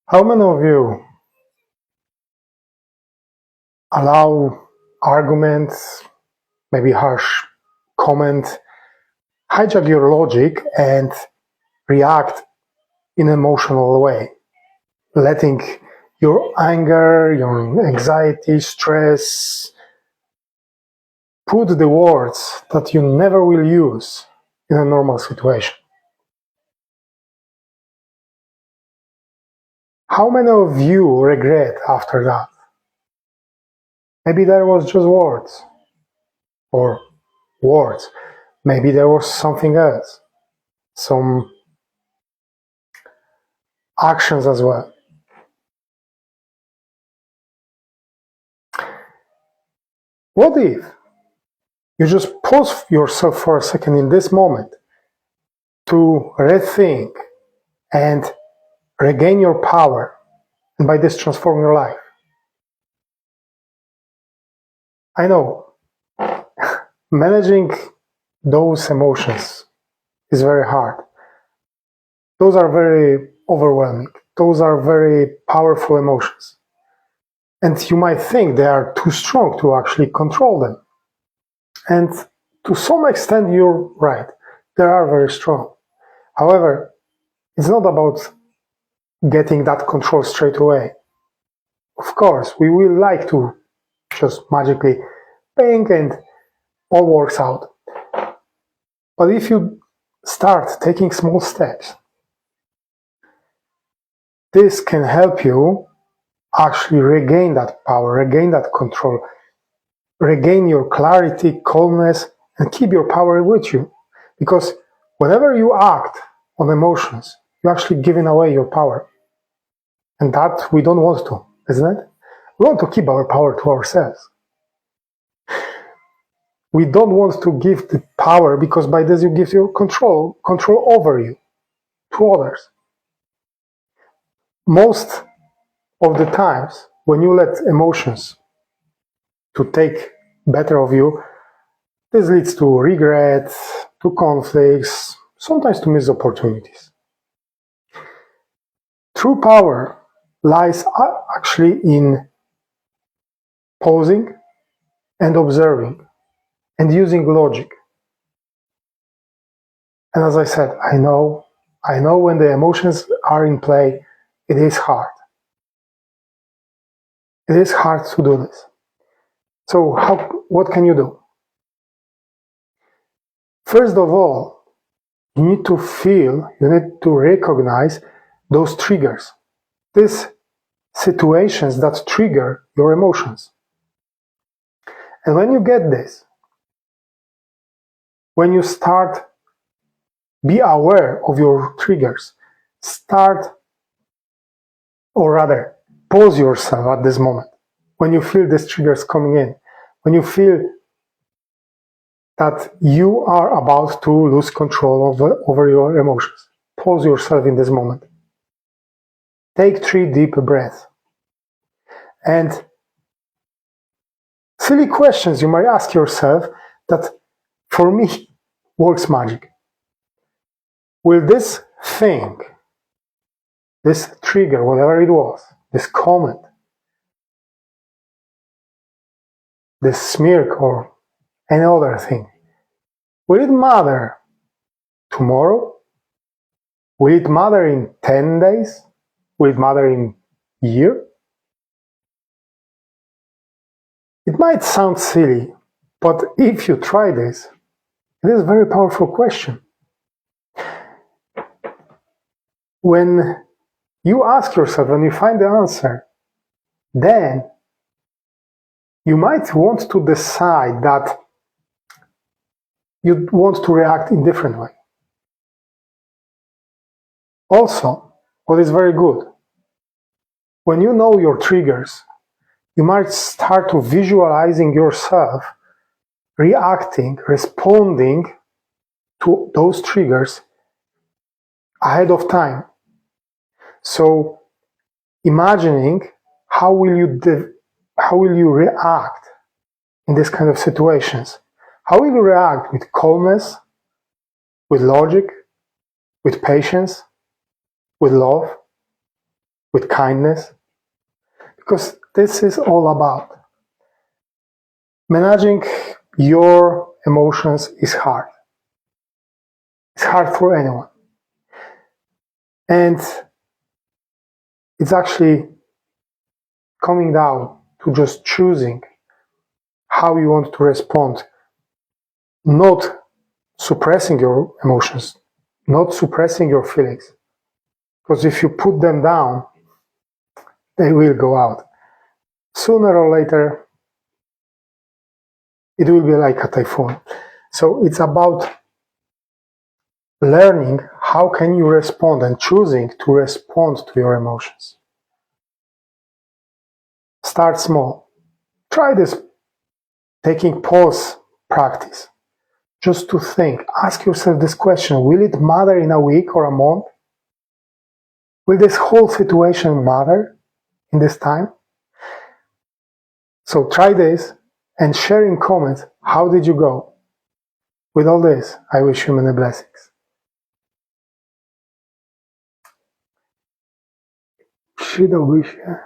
How many of you allow arguments, maybe harsh comments, hijack your logic and react in an emotional way, letting your anger, your anxiety, stress, put the words that you never will use in a normal situation? How many of you regret after that? Maybe there was just words, or words. Maybe there was something else, some actions as well. What if you just pause yourself for a second in this moment to rethink and regain your power, and by this transform your life? I know managing those emotions is very hard. Those are very overwhelming. Those are very powerful emotions. And you might think they are too strong to actually control them. And to some extent, you're right. They are very strong. However, it's not about getting that control straight away. Of course, we will like to just magically ping and all works out. But if you start taking small steps, this can help you actually regain that power, regain that control, regain your clarity, calmness, and keep your power with you. Because whenever you act on emotions, you're actually giving away your power. And that we don't want to, isn't it? We want to keep our power to ourselves. We don't want to give the power, because by this you give your control over you to others. Most of the times when you let emotions to take better of you, this leads to regret, to conflicts, sometimes to missed opportunities. True power lies actually in pausing and observing and using logic. And as I said, I know when the emotions are in play, it is hard. It is hard to do this. So what can you do? First of all, you need to recognize those triggers, these situations that trigger your emotions. And when you get this, when you start be aware of your triggers, pause yourself at this moment. When you feel these triggers coming in, when you feel that you are about to lose control over your emotions, pause yourself in this moment. Take 3 deep breaths. And silly questions you might ask yourself that, for me, works magic. Will this thing, this trigger, whatever it was, this comment, this smirk, or any other thing, will it matter tomorrow? Will it matter in 10 days? Will it matter in a year? It might sound silly, but if you try this, it is a very powerful question. When you ask yourself, when you find the answer, then you might want to decide that you want to react in a different way. Also, what is very good, when you know your triggers, you might start to visualizing yourself reacting, responding to those triggers ahead of time. So, imagining how will you react in this kind of situations? How will you react with calmness, with logic, with patience, with love, with kindness, because this is all about. Managing your emotions is hard. It's hard for anyone. And it's actually coming down to just choosing how you want to respond, not suppressing your emotions, not suppressing your feelings. Because if you put them down, they will go out. Sooner or later, it will be like a typhoon. So it's about learning how can you respond and choosing to respond to your emotions. Start small. Try this taking pause practice. Just to think, ask yourself this question, will it matter in a week or a month? Will this whole situation matter in this time? So try this and share in comments, how did you go? With all this, I wish you many blessings. Shri Dobisha.